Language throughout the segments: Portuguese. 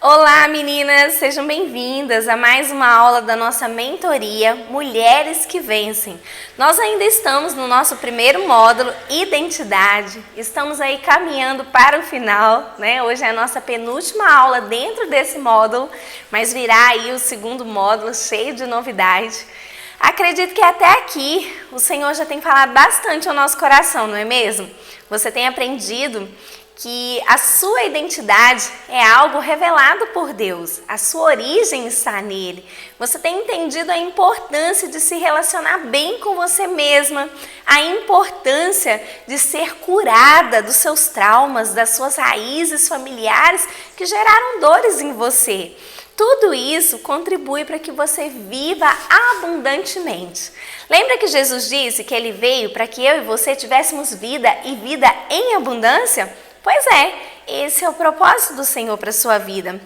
Olá meninas, sejam bem-vindas a mais uma aula da nossa mentoria Mulheres que Vencem. Nós ainda estamos no nosso primeiro módulo, Identidade. Estamos aí caminhando para o final, né? Hoje é a nossa penúltima aula dentro desse módulo, mas virá aí o segundo módulo cheio de novidade. Acredito que até aqui o Senhor já tem falado bastante ao nosso coração, não é mesmo? Você tem aprendido que a sua identidade é algo revelado por Deus, a sua origem está nele. Você tem entendido a importância de se relacionar bem com você mesma, a importância de ser curada dos seus traumas, das suas raízes familiares que geraram dores em você. Tudo isso contribui para que você viva abundantemente. Lembra que Jesus disse que ele veio para que eu e você tivéssemos vida e vida em abundância? Pois é, esse é o propósito do Senhor para a sua vida.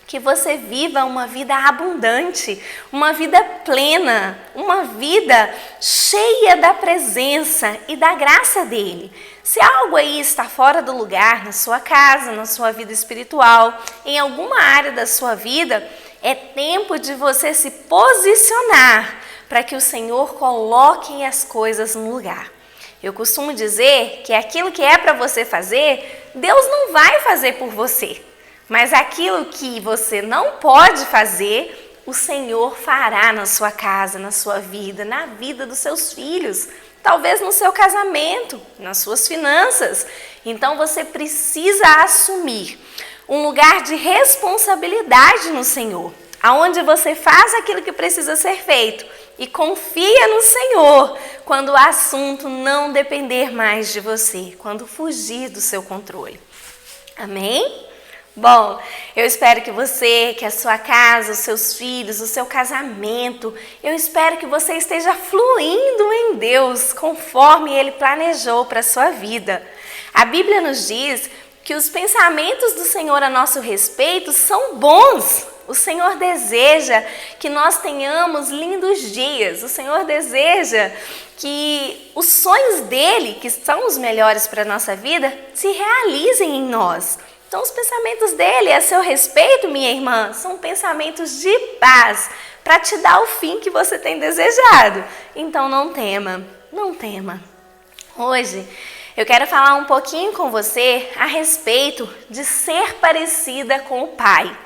Que você viva uma vida abundante, uma vida plena, uma vida cheia da presença e da graça dele. Se algo aí está fora do lugar, na sua casa, na sua vida espiritual, em alguma área da sua vida, é tempo de você se posicionar para que o Senhor coloque as coisas no lugar. Eu costumo dizer que aquilo que é para você fazer, Deus não vai fazer por você. Mas aquilo que você não pode fazer, o Senhor fará na sua casa, na sua vida, na vida dos seus filhos. Talvez no seu casamento, nas suas finanças. Então você precisa assumir um lugar de responsabilidade no Senhor, aonde você faz aquilo que precisa ser feito e confia no Senhor quando o assunto não depender mais de você, quando fugir do seu controle. Amém? Bom, eu espero que você, que a sua casa, os seus filhos, o seu casamento, eu espero que você esteja fluindo em Deus conforme Ele planejou para a sua vida. A Bíblia nos diz que os pensamentos do Senhor a nosso respeito são bons. O Senhor deseja que nós tenhamos lindos dias. O Senhor deseja que os sonhos dele, que são os melhores para a nossa vida, se realizem em nós. Então, os pensamentos dele a seu respeito, minha irmã, são pensamentos de paz, para te dar o fim que você tem desejado. Então, não tema, não tema. Hoje, eu quero falar um pouquinho com você a respeito de ser parecida com o Pai.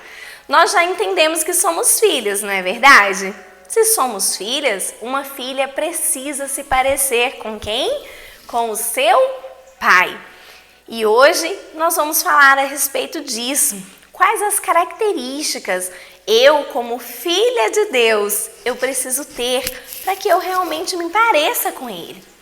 Nós já entendemos que somos filhos, não é verdade? Se somos filhas, uma filha precisa se parecer com quem? Com o seu pai. E hoje nós vamos falar a respeito disso. Quais as características eu, como filha de Deus, eu preciso ter para que eu realmente me pareça com Ele?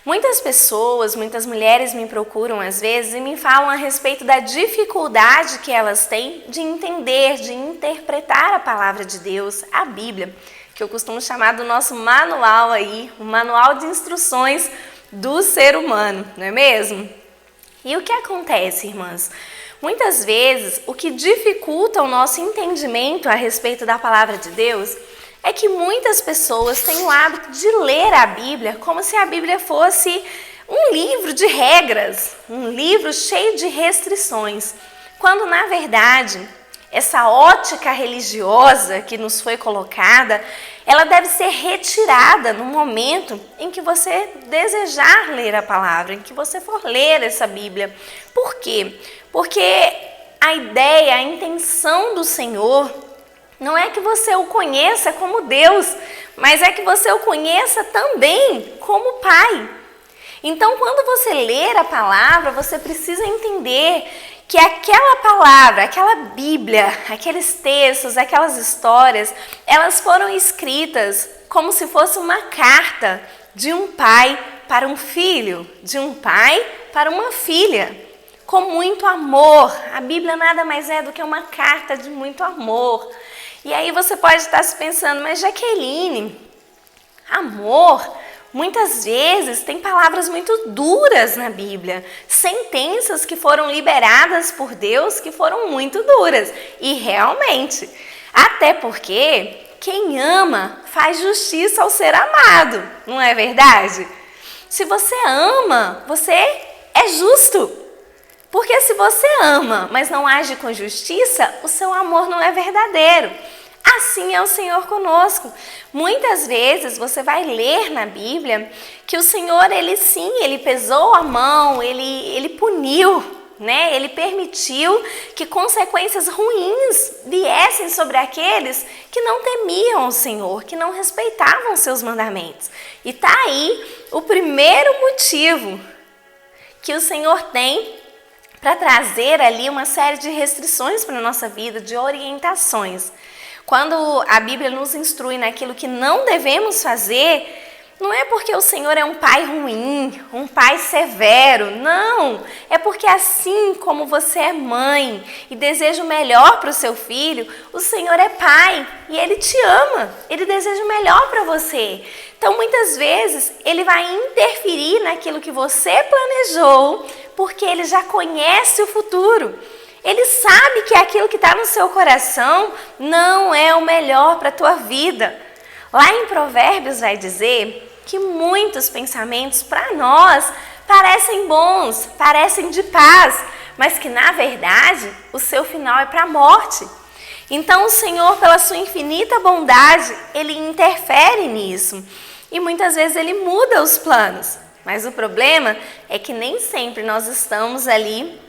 Muitas pessoas, muitas mulheres me procuram às vezes e me falam a respeito da dificuldade que elas têm de entender, de interpretar a palavra de Deus, a Bíblia, que eu costumo chamar do nosso manual aí, o manual de instruções do ser humano, não é mesmo? E o que acontece, irmãs? Muitas vezes, o que dificulta o nosso entendimento a respeito da palavra de Deus é que muitas pessoas têm o hábito de ler a Bíblia como se a Bíblia fosse um livro de regras, um livro cheio de restrições, quando na verdade essa ótica religiosa que nos foi colocada, ela deve ser retirada no momento em que você desejar ler a palavra, em que você for ler essa Bíblia. Por quê? Porque a ideia, a intenção do Senhor não é que você o conheça como Deus, mas é que você o conheça também como Pai. Então, quando você ler a palavra, você precisa entender que aquela palavra, aquela Bíblia, aqueles textos, aquelas histórias, elas foram escritas como se fosse uma carta de um pai para um filho, de um pai para uma filha, com muito amor. A Bíblia nada mais é do que uma carta de muito amor. E aí você pode estar se pensando, mas Jaqueline, amor, muitas vezes tem palavras muito duras na Bíblia, sentenças que foram liberadas por Deus que foram muito duras. E realmente, até porque quem ama faz justiça ao ser amado, não é verdade? Se você ama, você é justo. Porque se você ama, mas não age com justiça, o seu amor não é verdadeiro. Assim é o Senhor conosco. Muitas vezes você vai ler na Bíblia que o Senhor, ele pesou a mão, ele puniu, né? Ele permitiu que consequências ruins viessem sobre aqueles que não temiam o Senhor, que não respeitavam os seus mandamentos. E tá aí o primeiro motivo que o Senhor tem para trazer ali uma série de restrições para a nossa vida, de orientações. Quando a Bíblia nos instrui naquilo que não devemos fazer, não é porque o Senhor é um pai ruim, um pai severo, não. É porque assim como você é mãe e deseja o melhor para o seu filho, o Senhor é pai e Ele te ama, Ele deseja o melhor para você. Então, muitas vezes, Ele vai interferir naquilo que você planejou, porque Ele já conhece o futuro. Ele sabe que aquilo que está no seu coração não é o melhor para a tua vida. Lá em Provérbios vai dizer que muitos pensamentos para nós parecem bons, parecem de paz, mas que na verdade o seu final é para a morte. Então o Senhor, pela sua infinita bondade, Ele interfere nisso e muitas vezes Ele muda os planos. Mas o problema é que nem sempre nós estamos ali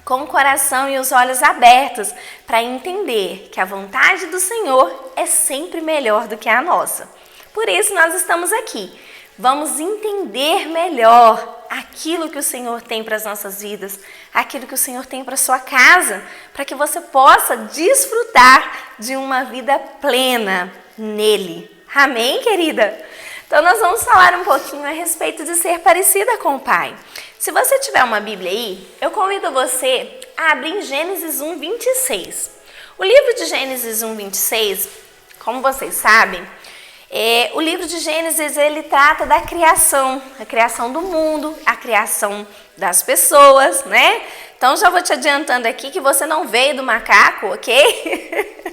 com o coração e os olhos abertos para entender que a vontade do Senhor é sempre melhor do que a nossa. Por isso nós estamos aqui. Vamos entender melhor aquilo que o Senhor tem para as nossas vidas, aquilo que o Senhor tem para a sua casa, para que você possa desfrutar de uma vida plena nele. Amém, querida? Então nós vamos falar um pouquinho a respeito de ser parecida com o Pai. Se você tiver uma Bíblia aí, eu convido você a abrir em Gênesis 1, 26. O livro de Gênesis 1, 26, como vocês sabem, o livro de Gênesis ele trata da criação, a criação do mundo, a criação das pessoas, né? Então já vou te adiantando aqui que você não veio do macaco, ok?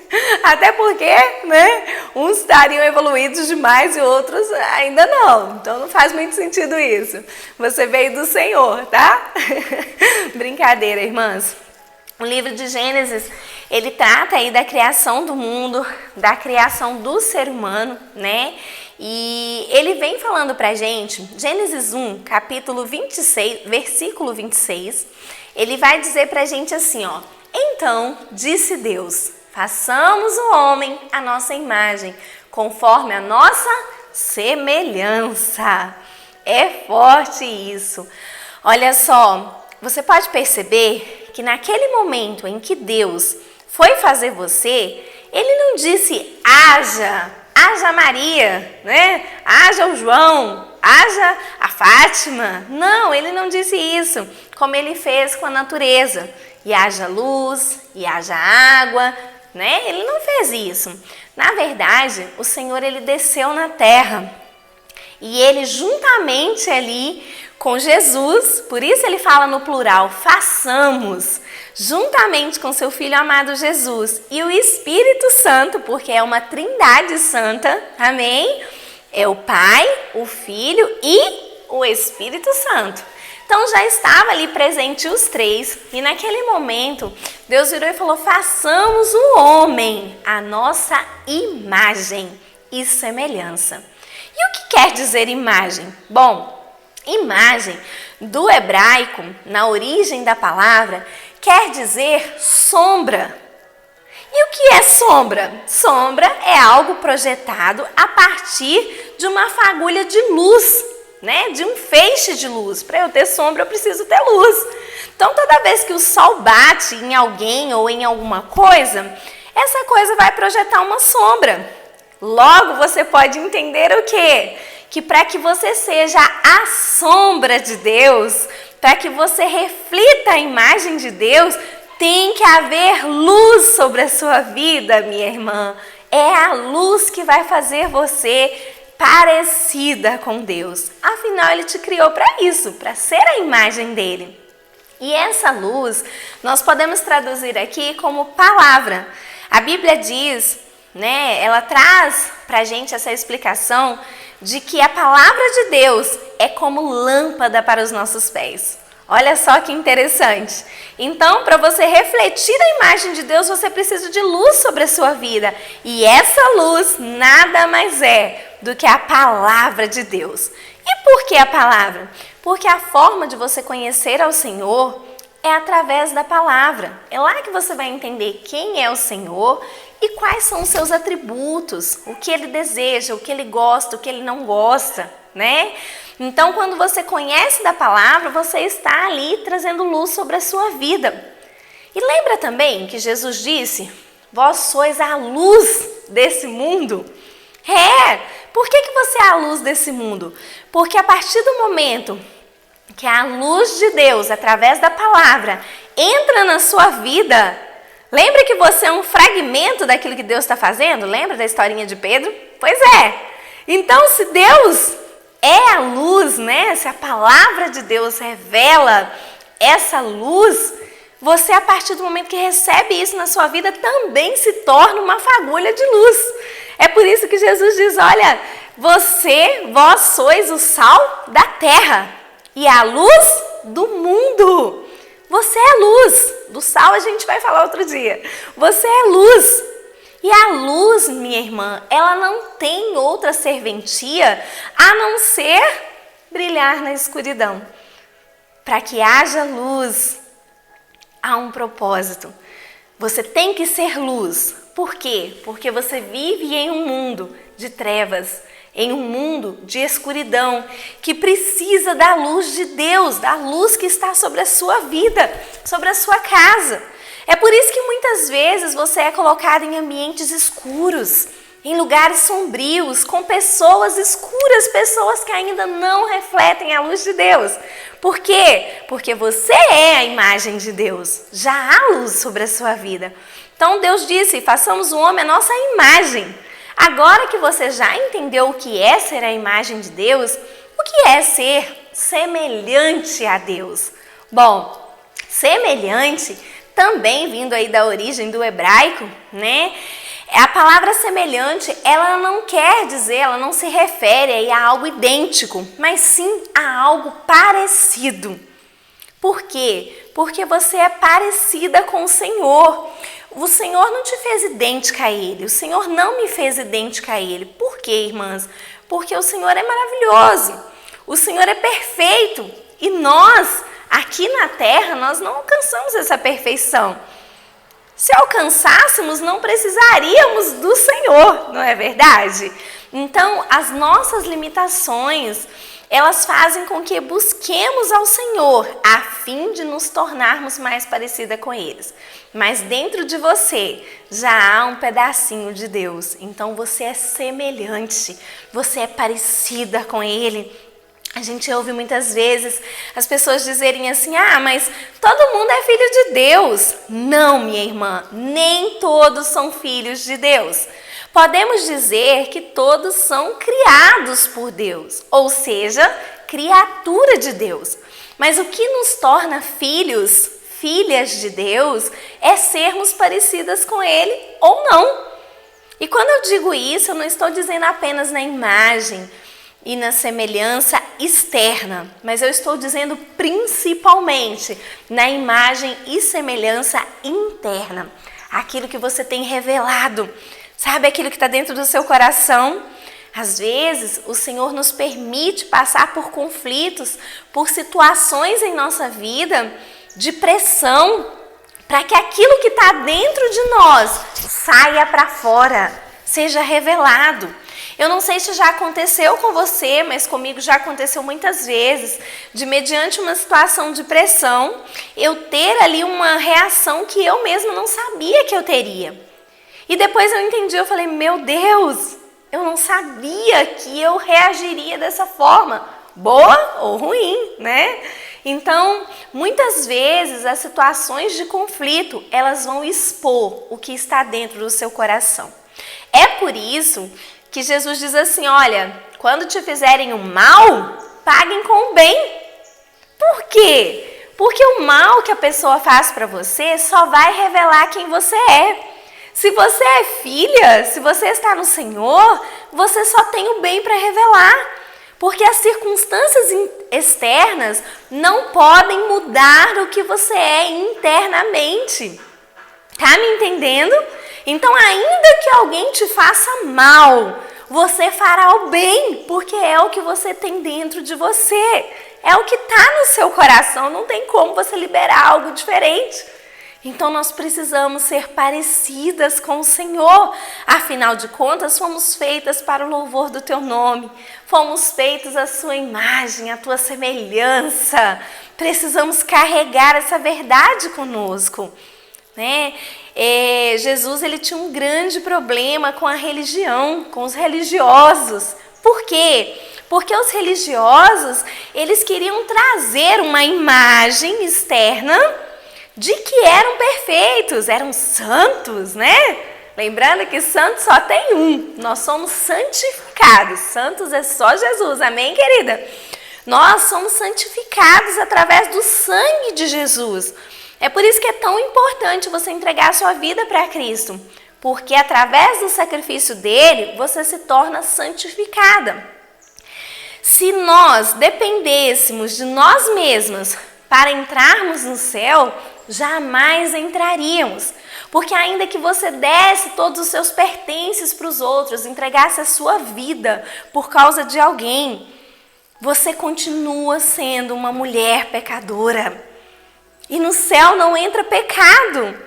Até porque, né, uns estariam evoluídos demais e outros ainda não. Então não faz muito sentido isso. Você veio do Senhor, tá? Brincadeira, irmãs. O livro de Gênesis, ele trata aí da criação do mundo, da criação do ser humano, né? E ele vem falando pra gente, Gênesis 1, capítulo 26, versículo 26, ele vai dizer pra gente assim, ó: Então disse Deus, façamos o homem à nossa imagem, conforme a nossa semelhança. É forte isso. Olha só, você pode perceber que naquele momento em que Deus foi fazer você, Ele não disse, haja Maria, né? Haja o João, haja a Fátima. Não, Ele não disse isso, como Ele fez com a natureza. E haja luz, e haja água, né? Ele não fez isso. Na verdade, o Senhor, Ele desceu na terra. E Ele juntamente ali com Jesus, por isso Ele fala no plural, façamos, juntamente com seu Filho amado Jesus e o Espírito Santo, porque é uma trindade santa, amém? É o Pai, o Filho e o Espírito Santo. Então já estava ali presente os três e naquele momento Deus virou e falou, façamos o homem à nossa imagem e semelhança. E o que quer dizer imagem? Bom, imagem do hebraico, na origem da palavra, quer dizer sombra. E o que é sombra? Sombra é algo projetado a partir de uma fagulha de luz, né? De um feixe de luz. Para eu ter sombra, eu preciso ter luz. Então, toda vez que o sol bate em alguém ou em alguma coisa, essa coisa vai projetar uma sombra. Logo, você pode entender o quê? Que para que você seja a sombra de Deus, para que você reflita a imagem de Deus, tem que haver luz sobre a sua vida, minha irmã. É a luz que vai fazer você parecida com Deus. Afinal, Ele te criou para isso, para ser a imagem dEle. E essa luz, nós podemos traduzir aqui como palavra. A Bíblia diz, né, ela traz para a gente essa explicação de que a palavra de Deus é como lâmpada para os nossos pés. Olha só que interessante. Então, para você refletir a imagem de Deus, você precisa de luz sobre a sua vida. E essa luz nada mais é do que a palavra de Deus. E por que a palavra? Porque a forma de você conhecer ao Senhor é através da palavra. É lá que você vai entender quem é o Senhor e quais são os seus atributos, o que Ele deseja, o que Ele gosta, o que Ele não gosta, né? Então, quando você conhece da palavra, você está ali trazendo luz sobre a sua vida. E lembra também que Jesus disse, vós sois a luz desse mundo? Por que você é a luz desse mundo? Porque a partir do momento que a luz de Deus, através da palavra, entra na sua vida, lembra que você é um fragmento daquilo que Deus está fazendo? Lembra da historinha de Pedro? Pois é. Então, se Deus é a luz, né? Se a palavra de Deus revela essa luz, você, a partir do momento que recebe isso na sua vida, também se torna uma fagulha de luz. É por isso que Jesus diz, olha, vós sois o sal da terra e a luz do mundo. Você é luz. Do sal a gente vai falar outro dia. Você é luz. E a luz, minha irmã, ela não tem outra serventia a não ser brilhar na escuridão. Para que haja luz, há um propósito. Você tem que ser luz. Por quê? Porque você vive em um mundo de trevas, em um mundo de escuridão, que precisa da luz de Deus, da luz que está sobre a sua vida, sobre a sua casa. É por isso que muitas vezes você é colocado em ambientes escuros, em lugares sombrios, com pessoas escuras, pessoas que ainda não refletem a luz de Deus. Por quê? Porque você é a imagem de Deus, já há luz sobre a sua vida. Então Deus disse, façamos o homem a nossa imagem. Agora que você já entendeu o que é ser a imagem de Deus, o que é ser semelhante a Deus? Bom, semelhante, também vindo aí da origem do hebraico, né? A palavra semelhante, ela não quer dizer, ela não se refere aí a algo idêntico, mas sim a algo parecido. Por quê? Porque você é parecida com o Senhor. O Senhor não te fez idêntica a Ele, o Senhor não me fez idêntica a Ele. Por quê, irmãs? Porque o Senhor é maravilhoso, o Senhor é perfeito e nós, aqui na Terra, nós não alcançamos essa perfeição. Se alcançássemos, não precisaríamos do Senhor, não é verdade? Então, as nossas limitações, elas fazem com que busquemos ao Senhor, a fim de nos tornarmos mais parecida com eles. Mas dentro de você já há um pedacinho de Deus, então você é semelhante, você é parecida com Ele. A gente ouve muitas vezes as pessoas dizerem assim, mas todo mundo é filho de Deus. Não, minha irmã, nem todos são filhos de Deus. Podemos dizer que todos são criados por Deus, ou seja, criatura de Deus. Mas o que nos torna filhos, filhas de Deus, é sermos parecidas com Ele ou não. E quando eu digo isso, eu não estou dizendo apenas na imagem e na semelhança externa, mas eu estou dizendo principalmente na imagem e semelhança interna. Aquilo que você tem revelado, sabe, aquilo que está dentro do seu coração. Às vezes, o Senhor nos permite passar por conflitos, por situações em nossa vida de pressão, para que aquilo que está dentro de nós saia para fora, seja revelado. Eu não sei se já aconteceu com você, mas comigo já aconteceu muitas vezes, de mediante uma situação de pressão, eu ter ali uma reação que eu mesma não sabia que eu teria. E depois eu entendi, eu falei, meu Deus, eu não sabia que eu reagiria dessa forma, boa ou ruim, né? Então, muitas vezes as situações de conflito, elas vão expor o que está dentro do seu coração. É por isso que Jesus diz assim, olha, quando te fizerem o mal, paguem com o bem. Por quê? Porque o mal que a pessoa faz para você só vai revelar quem você é. Se você é filha, se você está no Senhor, você só tem o bem para revelar. Porque as circunstâncias externas não podem mudar o que você é internamente. Tá me entendendo? Então, ainda que alguém te faça mal, você fará o bem, porque é o que você tem dentro de você. É o que está no seu coração, não tem como você liberar algo diferente. Então nós precisamos ser parecidas com o Senhor. Afinal de contas, fomos feitas para o louvor do teu nome. Fomos feitos à sua imagem, à tua semelhança. Precisamos carregar essa verdade conosco, né? Jesus, ele tinha um grande problema com a religião, com os religiosos. Por quê? Porque os religiosos, eles queriam trazer uma imagem externa de que eram perfeitos, eram santos, né? Lembrando que santo só tem um, nós somos santificados, santos é só Jesus, amém, querida? Nós somos santificados através do sangue de Jesus. É por isso que é tão importante você entregar a sua vida para Cristo, porque através do sacrifício dele, você se torna santificada. Se nós dependêssemos de nós mesmos para entrarmos no céu, jamais entraríamos. Porque ainda que você desse todos os seus pertences para os outros, entregasse a sua vida por causa de alguém, você continua sendo uma mulher pecadora. E no céu não entra pecado.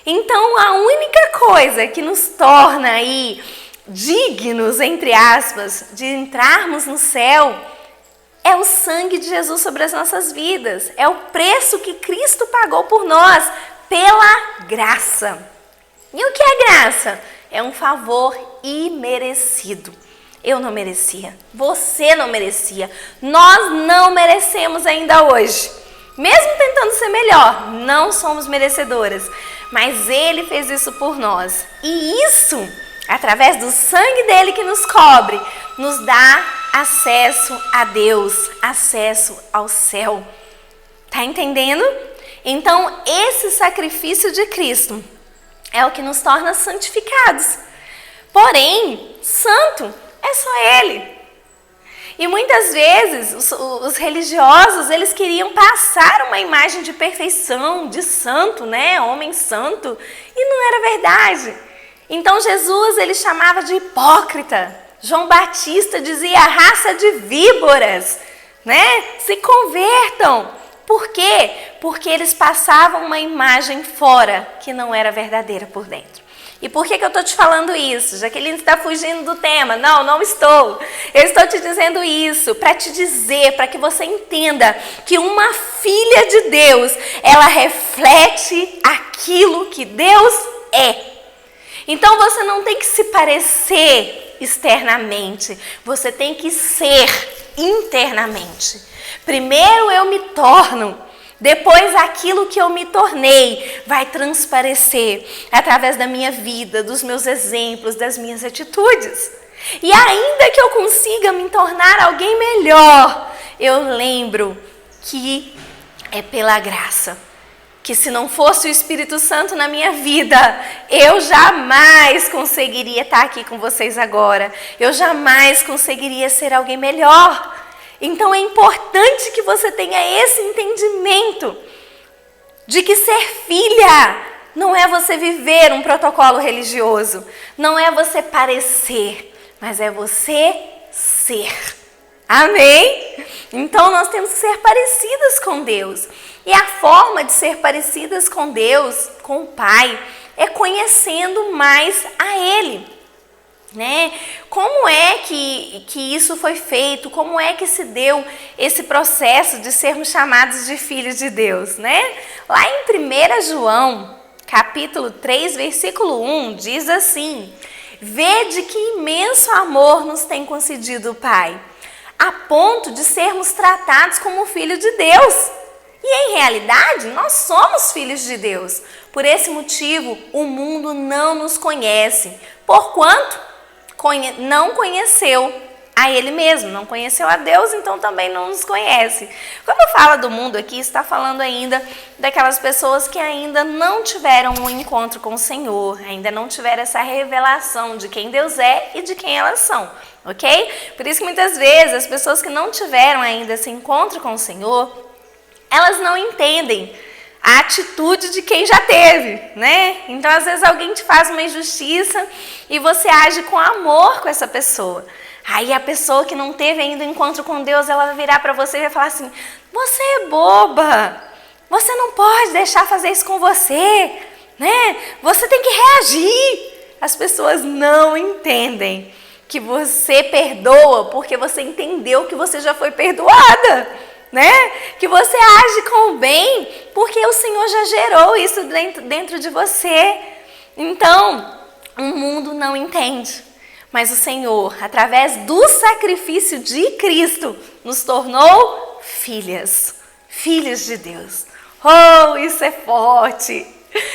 Então a única coisa que nos torna aí dignos, entre aspas, de entrarmos no céu é o sangue de Jesus sobre as nossas vidas. É o preço que Cristo pagou por nós, pela graça. E o que é graça? É um favor imerecido. Eu não merecia, você não merecia, nós não merecemos ainda hoje. Mesmo tentando ser melhor, não somos merecedoras. Mas Ele fez isso por nós. E isso, através do sangue dele que nos cobre, nos dá acesso a Deus, acesso ao céu. Tá entendendo? Então, esse sacrifício de Cristo é o que nos torna santificados. Porém, santo é só Ele. E muitas vezes os religiosos, eles queriam passar uma imagem de perfeição, de santo, né? Homem santo. E não era verdade. Então Jesus, ele chamava de hipócrita. João Batista dizia raça de víboras, né? Se convertam. Por quê? Porque eles passavam uma imagem fora que não era verdadeira por dentro. E por que eu estou te falando isso? Jaqueline está fugindo do tema. Não, não estou. Eu estou te dizendo isso para te dizer, para que você entenda que uma filha de Deus, ela reflete aquilo que Deus é. Então você não tem que se parecer externamente, você tem que ser internamente. Primeiro eu me torno. Depois, aquilo que eu me tornei vai transparecer através da minha vida, dos meus exemplos, das minhas atitudes. E ainda que eu consiga me tornar alguém melhor, eu lembro que é pela graça. Que se não fosse o Espírito Santo na minha vida, eu jamais conseguiria estar aqui com vocês agora. Eu jamais conseguiria ser alguém melhor. Então é importante que você tenha esse entendimento de que ser filha não é você viver um protocolo religioso, não é você parecer, mas é você ser. Amém? Então nós temos que ser parecidas com Deus. E a forma de ser parecidas com Deus, com o Pai, é conhecendo mais a Ele. Né? Como é que isso foi feito? Como é que se deu esse processo de sermos chamados de filhos de Deus, né? Lá em 1 João, capítulo 3, versículo 1, diz assim: vede que imenso amor nos tem concedido o Pai, a ponto de sermos tratados como filho de Deus. E em realidade, nós somos filhos de Deus. Por esse motivo, o mundo não nos conhece. Porquanto não conheceu a Ele mesmo. Não conheceu a Deus, então também não nos conhece. Quando fala do mundo aqui, está falando ainda daquelas pessoas que ainda não tiveram um encontro com o Senhor, ainda não tiveram essa revelação de quem Deus é e de quem elas são, ok? Por isso que muitas vezes as pessoas que não tiveram ainda esse encontro com o Senhor, elas não entendem a atitude de quem já teve, né? Então, às vezes, alguém te faz uma injustiça e você age com amor com essa pessoa. Aí, a pessoa que não teve ainda o encontro com Deus, ela vai virar para você e vai falar assim: você é boba, você não pode deixar fazer isso com você, né? Você tem que reagir. As pessoas não entendem que você perdoa porque você entendeu que você já foi perdoada, né? Que você age com o bem porque o Senhor já gerou isso dentro de você. Então, o mundo não entende, mas o Senhor, através do sacrifício de Cristo, nos tornou filhos de Deus. Oh, isso é forte!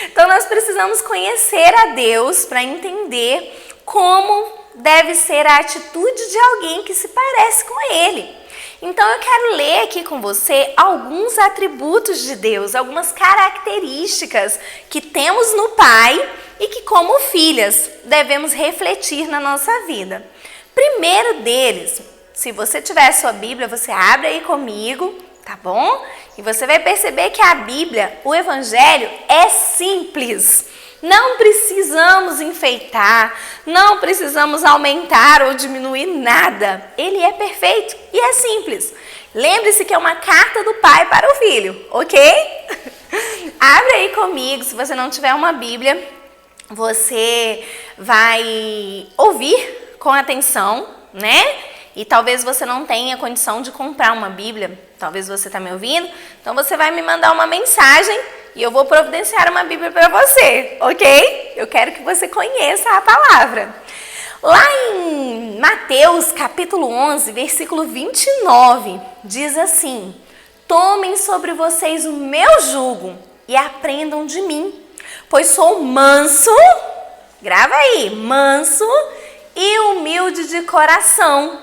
Então, nós precisamos conhecer a Deus para entender como deve ser a atitude de alguém que se parece com Ele. Então, eu quero ler aqui com você alguns atributos de Deus, algumas características que temos no Pai e que, como filhas, devemos refletir na nossa vida. Primeiro deles, se você tiver a sua Bíblia, você abre aí comigo, tá bom? E você vai perceber que a Bíblia, o Evangelho, é simples. Não precisamos enfeitar, não precisamos aumentar ou diminuir nada. Ele é perfeito e é simples. Lembre-se que é uma carta do pai para o filho, ok? Abre aí comigo, se você não tiver uma Bíblia, você vai ouvir com atenção, né? E talvez você não tenha condição de comprar uma Bíblia, talvez você está me ouvindo, então você vai me mandar uma mensagem e eu vou providenciar uma Bíblia para você, ok? Eu quero que você conheça a palavra. Lá em Mateus capítulo 11, versículo 29, diz assim: tomem sobre vocês o meu jugo e aprendam de mim, pois sou manso, grava aí, manso e humilde de coração,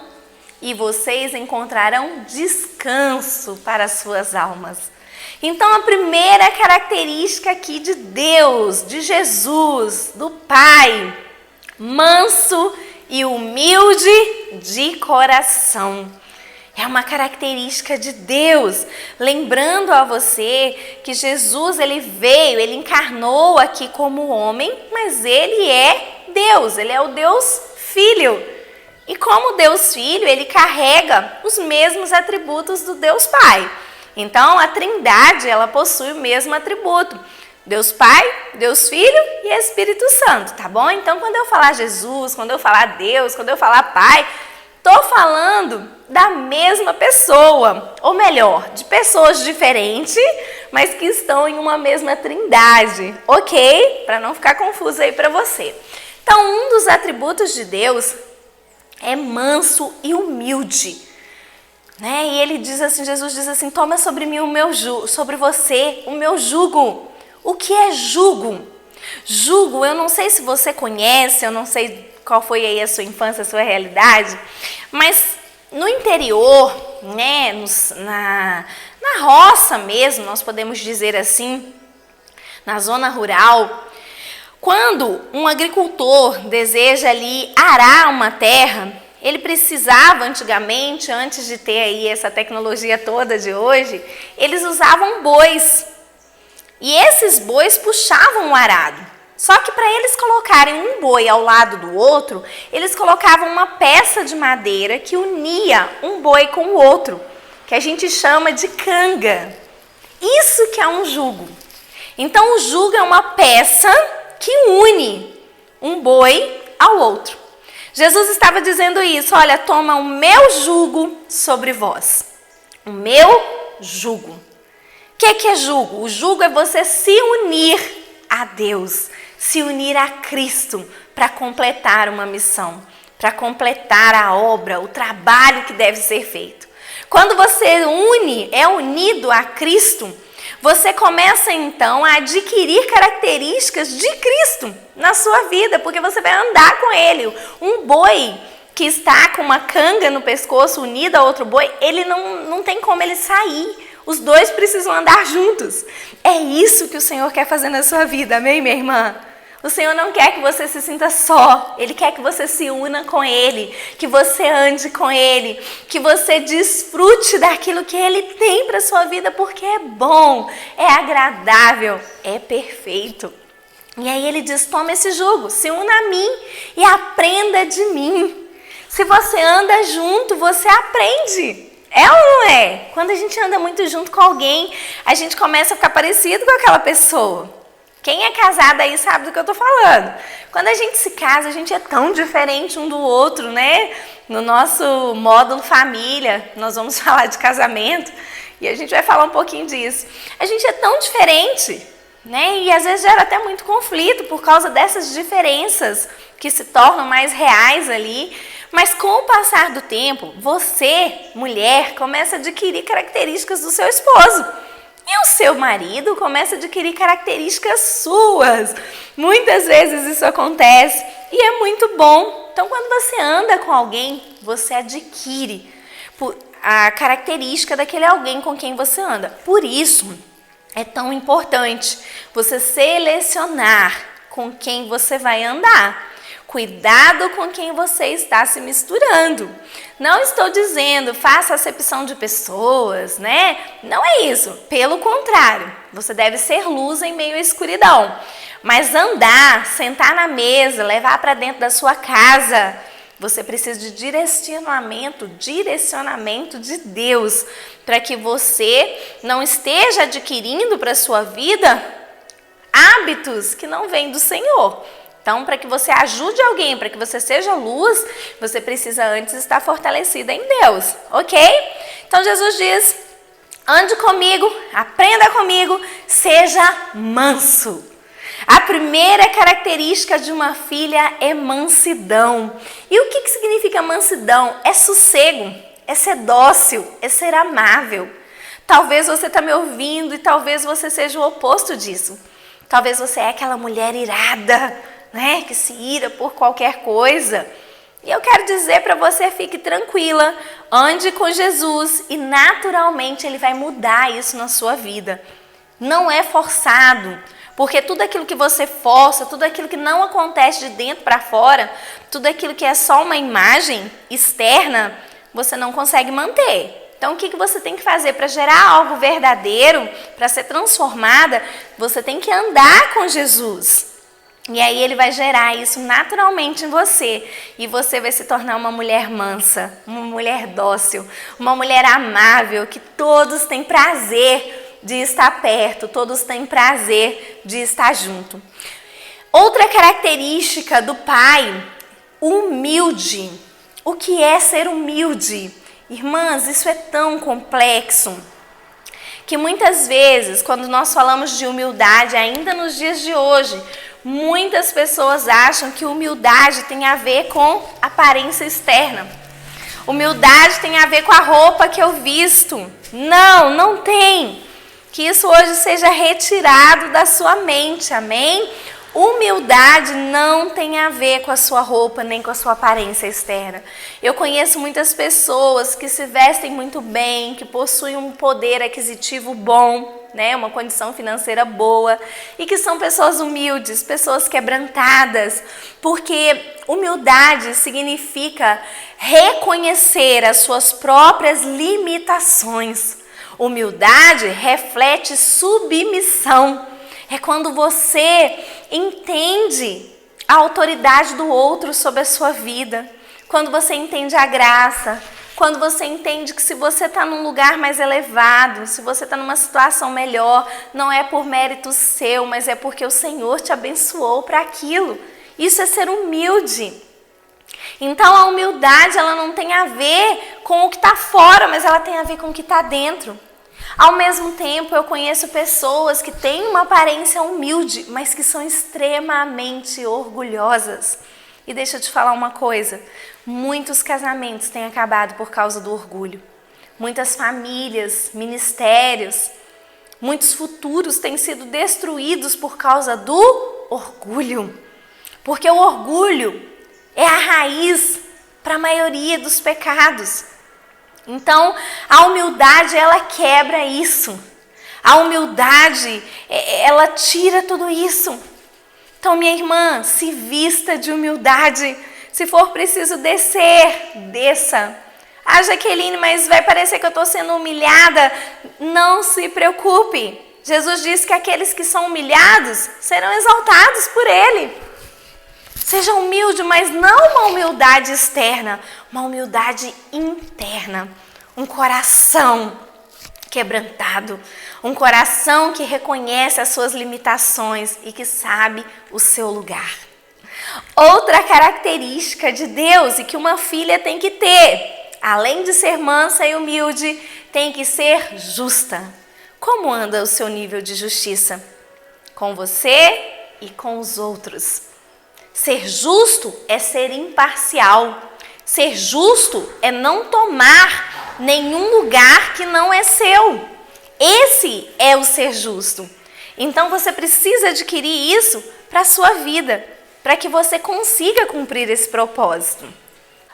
e vocês encontrarão descanso para as suas almas. Então, a primeira característica aqui de Deus, de Jesus, do Pai, manso e humilde de coração. É uma característica de Deus. Lembrando a você que Jesus, ele veio, ele encarnou aqui como homem, mas ele é Deus, ele é o Deus Filho. E como Deus Filho, ele carrega os mesmos atributos do Deus Pai. Então, a Trindade, ela possui o mesmo atributo. Deus Pai, Deus Filho e Espírito Santo, tá bom? Então, quando eu falar Jesus, quando eu falar Deus, quando eu falar Pai, estou falando da mesma pessoa. Ou melhor, de pessoas diferentes, mas que estão em uma mesma Trindade, ok? Para não ficar confuso aí para você. Então, um dos atributos de Deus é manso e humilde, né? E ele diz assim, Jesus diz assim: toma sobre mim o meu jugo, sobre você o meu jugo. O que é jugo? Jugo, eu não sei se você conhece, eu não sei qual foi aí a sua infância, a sua realidade, mas no interior, né, na roça mesmo, nós podemos dizer assim, na zona rural, quando um agricultor deseja ali arar uma terra, ele precisava antigamente, antes de ter aí essa tecnologia toda de hoje, eles usavam bois. E esses bois puxavam o arado. Só que para eles colocarem um boi ao lado do outro, eles colocavam uma peça de madeira que unia um boi com o outro, que a gente chama de canga. Isso que é um jugo. Então o jugo é uma peça que une um boi ao outro. Jesus estava dizendo isso: olha, toma o meu jugo sobre vós. O meu jugo. O que é jugo? O jugo é você se unir a Deus, se unir a Cristo para completar uma missão, para completar a obra, o trabalho que deve ser feito. Quando você é unido a Cristo, você começa então a adquirir características de Cristo na sua vida, porque você vai andar com Ele. Um boi, que está com uma canga no pescoço unida a outro boi, ele não tem como ele sair. Os dois precisam andar juntos. É isso que o Senhor quer fazer na sua vida, amém, minha irmã? O Senhor não quer que você se sinta só. Ele quer que você se una com Ele, que você ande com Ele, que você desfrute daquilo que Ele tem para a sua vida, porque é bom, é agradável, é perfeito. E aí Ele diz, toma esse jugo, se una a mim e aprenda de mim. Se você anda junto, você aprende. É ou não é? Quando a gente anda muito junto com alguém, a gente começa a ficar parecido com aquela pessoa. Quem é casado aí sabe do que eu tô falando. Quando a gente se casa, a gente é tão diferente um do outro, né? No nosso módulo família, nós vamos falar de casamento e a gente vai falar um pouquinho disso. A gente é tão diferente, né? E às vezes gera até muito conflito por causa dessas diferenças que se tornam mais reais ali. Mas com o passar do tempo, você, mulher, começa a adquirir características do seu esposo. E o seu marido começa a adquirir características suas. Muitas vezes isso acontece e é muito bom. Então, quando você anda com alguém, você adquire a característica daquele alguém com quem você anda. Por isso, é tão importante você selecionar com quem você vai andar. Cuidado com quem você está se misturando. Não estou dizendo, faça acepção de pessoas, né? Não é isso. Pelo contrário, você deve ser luz em meio à escuridão. Mas andar, sentar na mesa, levar para dentro da sua casa, você precisa de direcionamento de Deus, para que você não esteja adquirindo para a sua vida hábitos que não vêm do Senhor. Então, para que você ajude alguém, para que você seja luz, você precisa antes estar fortalecida em Deus, ok? Então, Jesus diz, ande comigo, aprenda comigo, seja manso. A primeira característica de uma filha é mansidão. E o que significa mansidão? É sossego, é ser dócil, é ser amável. Talvez você está me ouvindo e talvez você seja o oposto disso. Talvez você é aquela mulher irada, né, que se ira por qualquer coisa. E eu quero dizer para você, fique tranquila, ande com Jesus e naturalmente Ele vai mudar isso na sua vida. Não é forçado, porque tudo aquilo que você força, tudo aquilo que não acontece de dentro para fora, tudo aquilo que é só uma imagem externa, você não consegue manter. Então, o que você tem que fazer para gerar algo verdadeiro, para ser transformada? Você tem que andar com Jesus. E aí Ele vai gerar isso naturalmente em você. E você vai se tornar uma mulher mansa, uma mulher dócil, uma mulher amável, que todos têm prazer de estar perto, todos têm prazer de estar junto. Outra característica do pai, humilde. O que é ser humilde? Irmãs, isso é tão complexo que muitas vezes, quando nós falamos de humildade, ainda nos dias de hoje, muitas pessoas acham que humildade tem a ver com aparência externa. Humildade tem a ver com a roupa que eu visto. Não, não tem. Que isso hoje seja retirado da sua mente, amém? Humildade não tem a ver com a sua roupa, nem com a sua aparência externa. Eu conheço muitas pessoas que se vestem muito bem, que possuem um poder aquisitivo bom, né, uma condição financeira boa, e que são pessoas humildes, pessoas quebrantadas, porque humildade significa reconhecer as suas próprias limitações. Humildade reflete submissão. É quando você entende a autoridade do outro sobre a sua vida, quando você entende a graça, quando você entende que se você está num lugar mais elevado, se você está numa situação melhor, não é por mérito seu, mas é porque o Senhor te abençoou para aquilo. Isso é ser humilde. Então a humildade, ela não tem a ver com o que está fora, mas ela tem a ver com o que está dentro. Ao mesmo tempo, eu conheço pessoas que têm uma aparência humilde, mas que são extremamente orgulhosas. E deixa eu te falar uma coisa, muitos casamentos têm acabado por causa do orgulho. Muitas famílias, ministérios, muitos futuros têm sido destruídos por causa do orgulho. Porque o orgulho é a raiz para a maioria dos pecados. Então, a humildade, ela quebra isso. A humildade, ela tira tudo isso. Então, minha irmã, se vista de humildade. Se for preciso descer, desça. Ah, Jaqueline, mas vai parecer que eu estou sendo humilhada. Não se preocupe. Jesus disse que aqueles que são humilhados serão exaltados por Ele. Seja humilde, mas não uma humildade externa, uma humildade interna. Um coração quebrantado, um coração que reconhece as suas limitações e que sabe o seu lugar. Outra característica de Deus e que uma filha tem que ter, além de ser mansa e humilde, tem que ser justa. Como anda o seu nível de justiça? Com você e com os outros. Ser justo é ser imparcial. Ser justo é não tomar nenhum lugar que não é seu. Esse é o ser justo. Então você precisa adquirir isso para a sua vida, para que você consiga cumprir esse propósito.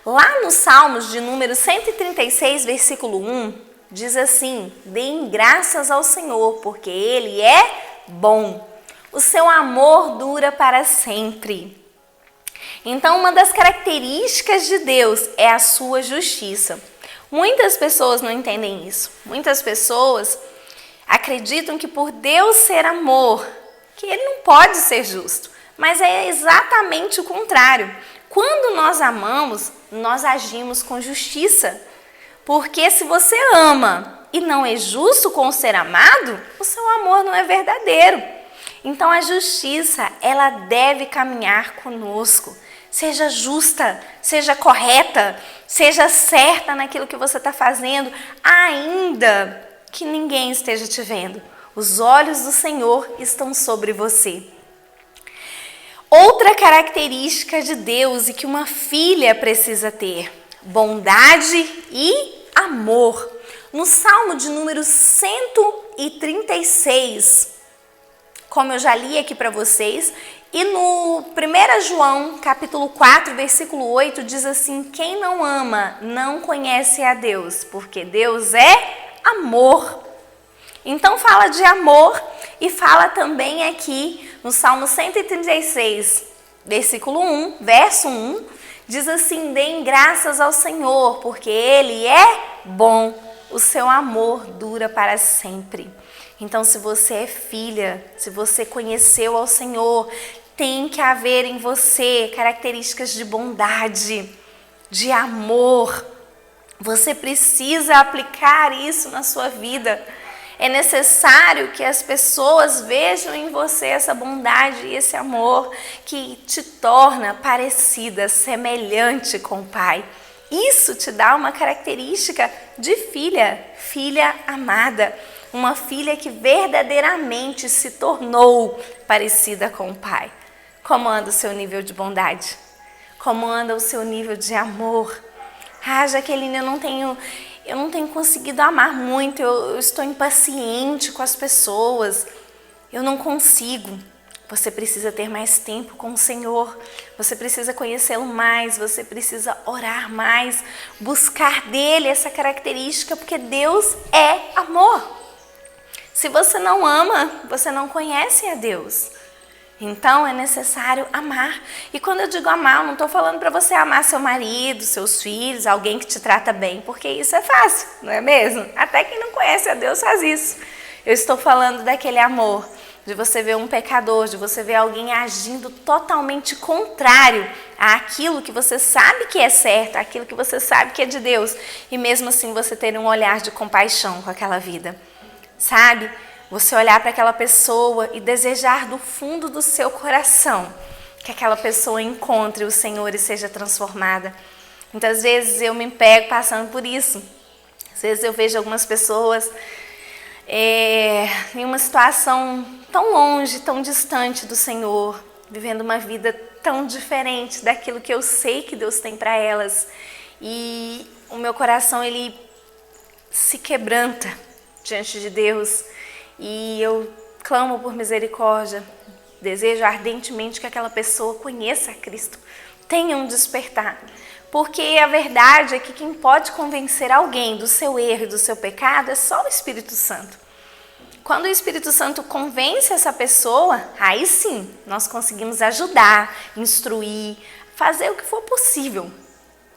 Lá no Salmos de número 136, versículo 1, diz assim: deem graças ao Senhor, porque Ele é bom. O seu amor dura para sempre. Então, uma das características de Deus é a sua justiça. Muitas pessoas não entendem isso. Muitas pessoas acreditam que por Deus ser amor, que Ele não pode ser justo. Mas é exatamente o contrário. Quando nós amamos, nós agimos com justiça. Porque se você ama e não é justo com o ser amado, o seu amor não é verdadeiro. Então a justiça, ela deve caminhar conosco. Seja justa, seja correta, seja certa naquilo que você está fazendo, ainda que ninguém esteja te vendo. Os olhos do Senhor estão sobre você. Outra característica de Deus e que uma filha precisa ter: bondade e amor. No Salmo de número 136, como eu já li aqui para vocês, e no 1 João, capítulo 4, versículo 8, diz assim: quem não ama não conhece a Deus, porque Deus é amor. Então fala de amor e fala também aqui no Salmo 136, versículo 1, verso 1, diz assim: deem graças ao Senhor, porque Ele é bom, o seu amor dura para sempre. Então, se você é filha, se você conheceu ao Senhor, tem que haver em você características de bondade, de amor. Você precisa aplicar isso na sua vida. É necessário que as pessoas vejam em você essa bondade e esse amor que te torna parecida, semelhante com o Pai. Isso te dá uma característica de filha, filha amada. Uma filha que verdadeiramente se tornou parecida com o Pai. Como anda o seu nível de bondade? Como anda o seu nível de amor? Ah, Jaqueline, eu não tenho conseguido amar muito, eu estou impaciente com as pessoas, eu não consigo. Você precisa ter mais tempo com o Senhor, você precisa conhecê-lo mais, você precisa orar mais, buscar dele essa característica, porque Deus é amor. Se você não ama, você não conhece a Deus. Então é necessário amar. E quando eu digo amar, eu não estou falando para você amar seu marido, seus filhos, alguém que te trata bem, porque isso é fácil, não é mesmo? Até quem não conhece a Deus faz isso. Eu estou falando daquele amor, de você ver um pecador, de você ver alguém agindo totalmente contrário àquilo que você sabe que é certo, àquilo que você sabe que é de Deus, e mesmo assim você ter um olhar de compaixão com aquela vida. Sabe? Você olhar para aquela pessoa e desejar do fundo do seu coração que aquela pessoa encontre o Senhor e seja transformada. Muitas vezes eu me pego passando por isso. Às vezes eu vejo algumas pessoas em uma situação tão longe, tão distante do Senhor, vivendo uma vida tão diferente daquilo que eu sei que Deus tem para elas. E o meu coração, ele se quebranta diante de Deus, e eu clamo por misericórdia, desejo ardentemente que aquela pessoa conheça a Cristo, tenha um despertar. Porque a verdade é que quem pode convencer alguém do seu erro e do seu pecado é só o Espírito Santo. Quando o Espírito Santo convence essa pessoa, aí sim, nós conseguimos ajudar, instruir, fazer o que for possível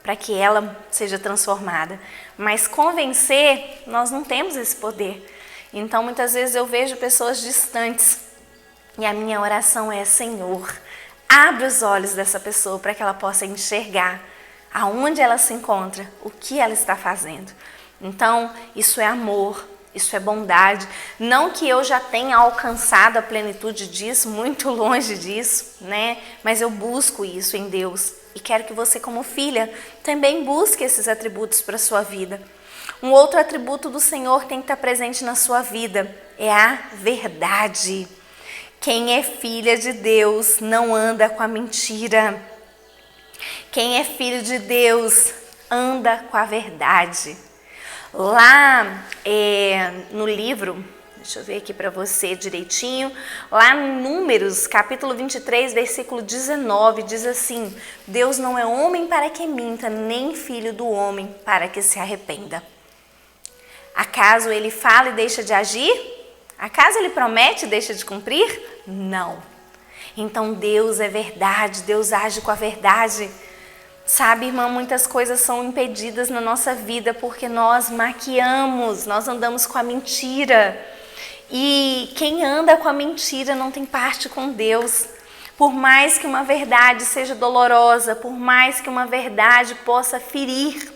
para que ela seja transformada. Mas convencer, nós não temos esse poder. Então, muitas vezes eu vejo pessoas distantes e a minha oração é: Senhor, abre os olhos dessa pessoa para que ela possa enxergar aonde ela se encontra, o que ela está fazendo. Então, isso é amor, isso é bondade. Não que eu já tenha alcançado a plenitude disso, muito longe disso, né? Mas eu busco isso em Deus e quero que você, como filha, também busque esses atributos para a sua vida. Um outro atributo do Senhor que tem que estar presente na sua vida é a verdade. Quem é filha de Deus não anda com a mentira. Quem é filho de Deus anda com a verdade. Lá no livro, deixa eu ver aqui para você direitinho, lá em Números, capítulo 23, versículo 19, diz assim: Deus não é homem para que minta, nem filho do homem para que se arrependa. Acaso ele fala e deixa de agir? Acaso ele promete e deixa de cumprir? Não. Então Deus é verdade, Deus age com a verdade. Sabe, irmã, muitas coisas são impedidas na nossa vida porque nós maquiamos, nós andamos com a mentira. E quem anda com a mentira não tem parte com Deus. Por mais que uma verdade seja dolorosa, por mais que uma verdade possa ferir,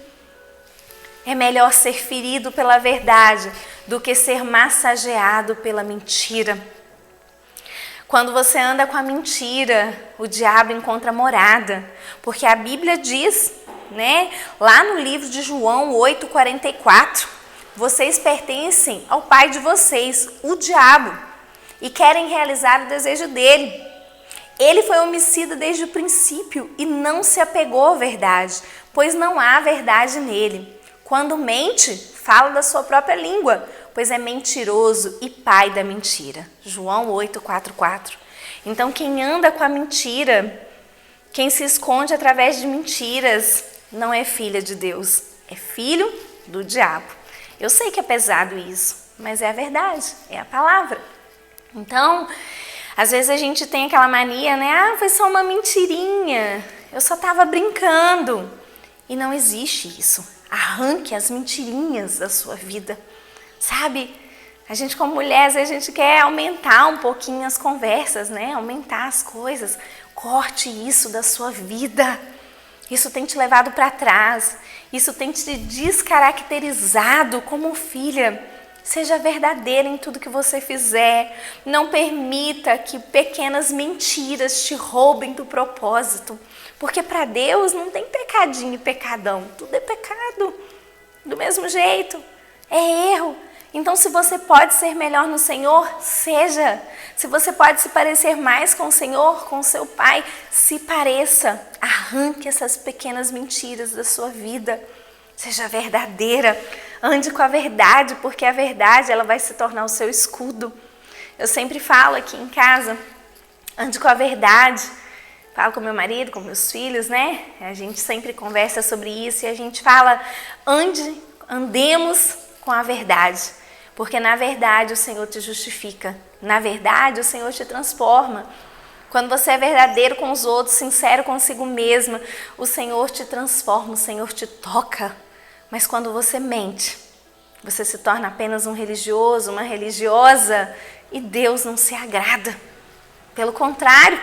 é melhor ser ferido pela verdade do que ser massageado pela mentira. Quando você anda com a mentira, o diabo encontra morada, porque a Bíblia diz, né, lá no livro de João 8,44, vocês pertencem ao pai de vocês, o diabo, e querem realizar o desejo dele. Ele foi homicida desde o princípio e não se apegou à verdade, pois não há verdade nele. Quando mente, fala da sua própria língua, pois é mentiroso e pai da mentira. João 8,44. Então, quem anda com a mentira, quem se esconde através de mentiras, não é filha de Deus, é filho do diabo. Eu sei que é pesado isso, mas é a verdade, é a palavra. Então, às vezes a gente tem aquela mania, né? Ah, foi só uma mentirinha, eu só estava brincando. E não existe isso. Arranque as mentirinhas da sua vida. Sabe, a gente como mulher, às vezes a gente quer aumentar um pouquinho as conversas, né? Aumentar as coisas. Corte isso da sua vida. Isso tem te levado para trás. Isso tem te descaracterizado como filha. Seja verdadeira em tudo que você fizer. Não permita que pequenas mentiras te roubem do propósito. Porque para Deus não tem pecadinho e pecadão. Tudo é pecado. Do mesmo jeito. É erro. Então, se você pode ser melhor no Senhor, seja. Se você pode se parecer mais com o Senhor, com o seu Pai, se pareça. Arranque essas pequenas mentiras da sua vida. Seja verdadeira. Ande com a verdade, porque a verdade ela vai se tornar o seu escudo. Eu sempre falo aqui em casa, ande com a verdade. Falo com meu marido, com meus filhos, né? A gente sempre conversa sobre isso e a gente fala, andemos com a verdade. Porque na verdade o Senhor te justifica. Na verdade o Senhor te transforma. Quando você é verdadeiro com os outros, sincero consigo mesma, o Senhor te transforma, o Senhor te toca. Mas quando você mente, você se torna apenas um religioso, uma religiosa e Deus não se agrada. Pelo contrário,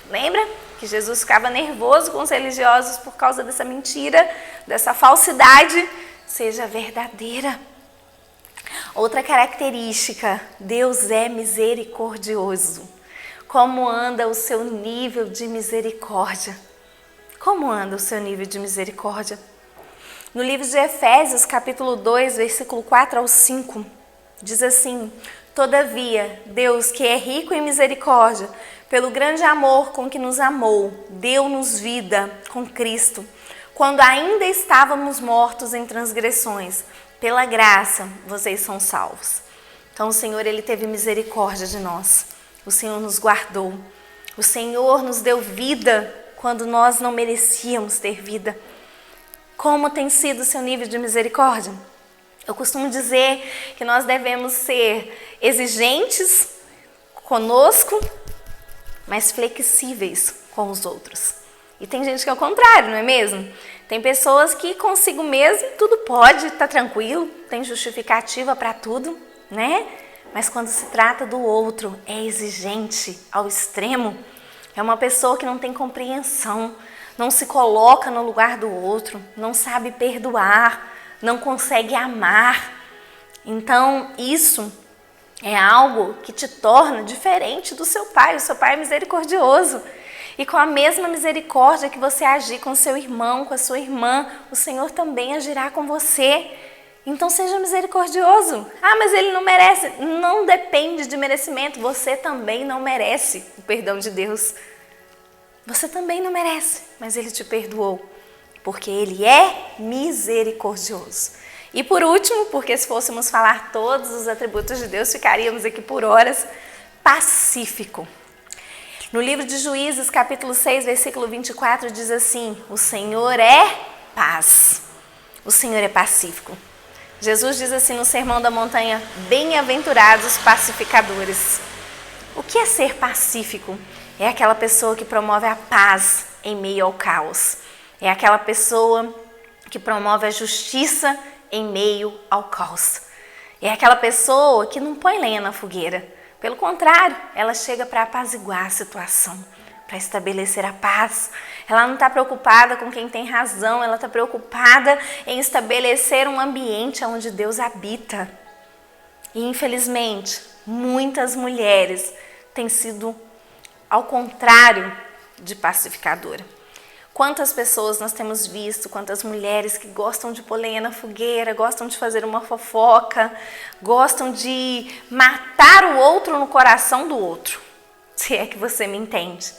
lembra que Jesus ficava nervoso com os religiosos por causa dessa mentira, dessa falsidade? Seja verdadeira. Outra característica, Deus é misericordioso. Como anda o seu nível de misericórdia? Como anda o seu nível de misericórdia? No livro de Efésios, capítulo 2, versículo 4 ao 5, diz assim: Todavia, Deus, que é rico em misericórdia, pelo grande amor com que nos amou, deu-nos vida com Cristo, quando ainda estávamos mortos em transgressões. Pela graça, vocês são salvos. Então, o Senhor, Ele teve misericórdia de nós. O Senhor nos guardou. O Senhor nos deu vida quando nós não merecíamos ter vida. Como tem sido o seu nível de misericórdia? Eu costumo dizer que nós devemos ser exigentes conosco, mas flexíveis com os outros. E tem gente que é o contrário, não é mesmo? Tem pessoas que consigo mesmo tudo pode, tá tranquilo, tem justificativa para tudo, né? Mas quando se trata do outro, é exigente ao extremo. É uma pessoa que não tem compreensão, não se coloca no lugar do outro, não sabe perdoar, não consegue amar. Então, isso é algo que te torna diferente do seu pai. O seu pai é misericordioso. E com a mesma misericórdia que você agir com seu irmão, com a sua irmã, o Senhor também agirá com você. Então seja misericordioso. Ah, mas ele não merece. Não depende de merecimento. Você também não merece o perdão de Deus. Você também não merece, mas ele te perdoou. Porque ele é misericordioso. E por último, porque se fôssemos falar todos os atributos de Deus, ficaríamos aqui por horas, pacífico. No livro de Juízes, capítulo 6, versículo 24, diz assim: o Senhor é paz, o Senhor é pacífico. Jesus diz assim no Sermão da Montanha: bem-aventurados os pacificadores. O que é ser pacífico? É aquela pessoa que promove a paz em meio ao caos. É aquela pessoa que promove a justiça em meio ao caos. É aquela pessoa que não põe lenha na fogueira. Pelo contrário, ela chega para apaziguar a situação, para estabelecer a paz. Ela não está preocupada com quem tem razão, ela está preocupada em estabelecer um ambiente onde Deus habita. E infelizmente, muitas mulheres têm sido ao contrário de pacificadora. Quantas pessoas nós temos visto, quantas mulheres que gostam de pôr lenha na fogueira, gostam de fazer uma fofoca, gostam de matar o outro no coração do outro, se é que você me entende.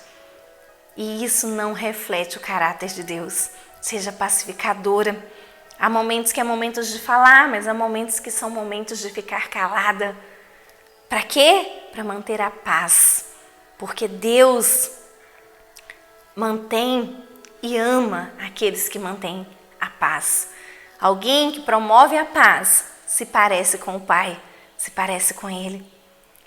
E isso não reflete o caráter de Deus. Seja pacificadora. Há momentos que é momentos de falar, mas há momentos que são momentos de ficar calada. Para quê? Para manter a paz. Porque Deus mantém e ama aqueles que mantêm a paz. Alguém que promove a paz se parece com o Pai, se parece com Ele.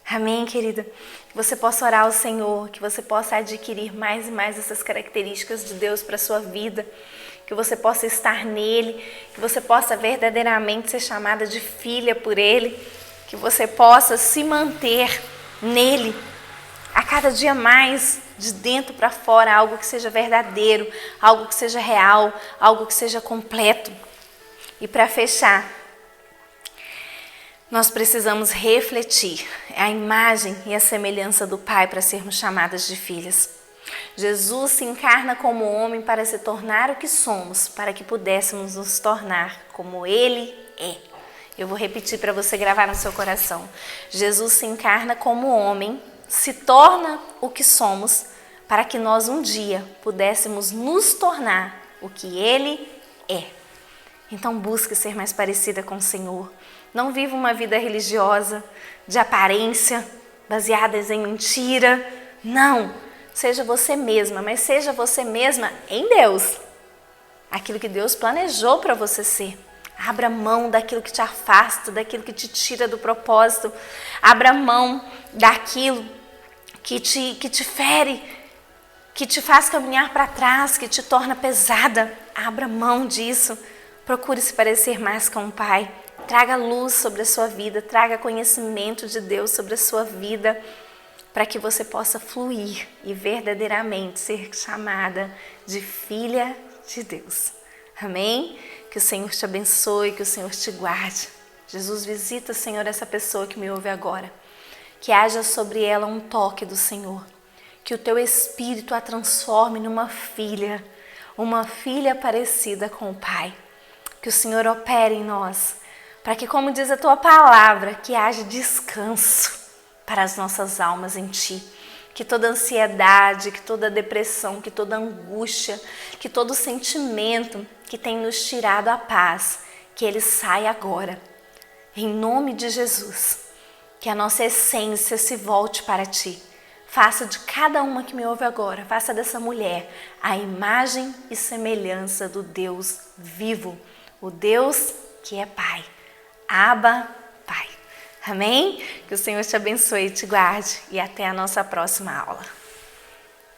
Amém, querida? Que você possa orar ao Senhor, que você possa adquirir mais e mais essas características de Deus para a sua vida, que você possa estar nele, que você possa verdadeiramente ser chamada de filha por Ele, que você possa se manter nele a cada dia mais, de dentro para fora, algo que seja verdadeiro, algo que seja real, algo que seja completo. E para fechar, nós precisamos refletir a imagem e a semelhança do Pai para sermos chamadas de filhas. Jesus se encarna como homem para se tornar o que somos, para que pudéssemos nos tornar como Ele é. Eu vou repetir para você gravar no seu coração. Jesus se encarna como homem, se torna o que somos, para que nós um dia pudéssemos nos tornar o que Ele é. Então busque ser mais parecida com o Senhor. Não viva uma vida religiosa, de aparência, baseadas em mentira. Não, seja você mesma, mas seja você mesma em Deus. Aquilo que Deus planejou para você ser. Abra mão daquilo que te afasta, daquilo que te tira do propósito. Abra mão daquilo que te fere, que te faz caminhar para trás, que te torna pesada. Abra mão disso. Procure se parecer mais com o Pai. Traga luz sobre a sua vida, traga conhecimento de Deus sobre a sua vida, para que você possa fluir e verdadeiramente ser chamada de filha de Deus. Amém? Que o Senhor te abençoe, que o Senhor te guarde. Jesus, visita, Senhor, essa pessoa que me ouve agora. Que haja sobre ela um toque do Senhor. Que o teu Espírito a transforme numa filha parecida com o Pai. Que o Senhor opere em nós, para que, como diz a tua palavra, que haja descanso para as nossas almas em ti. Que toda ansiedade, que toda depressão, que toda angústia, que todo sentimento que tem nos tirado a paz, que ele saia agora. Em nome de Jesus, que a nossa essência se volte para ti. Faça de cada uma que me ouve agora, faça dessa mulher a imagem e semelhança do Deus vivo, o Deus que é Pai. Abba, Pai. Amém? Que o Senhor te abençoe e te guarde. E até a nossa próxima aula.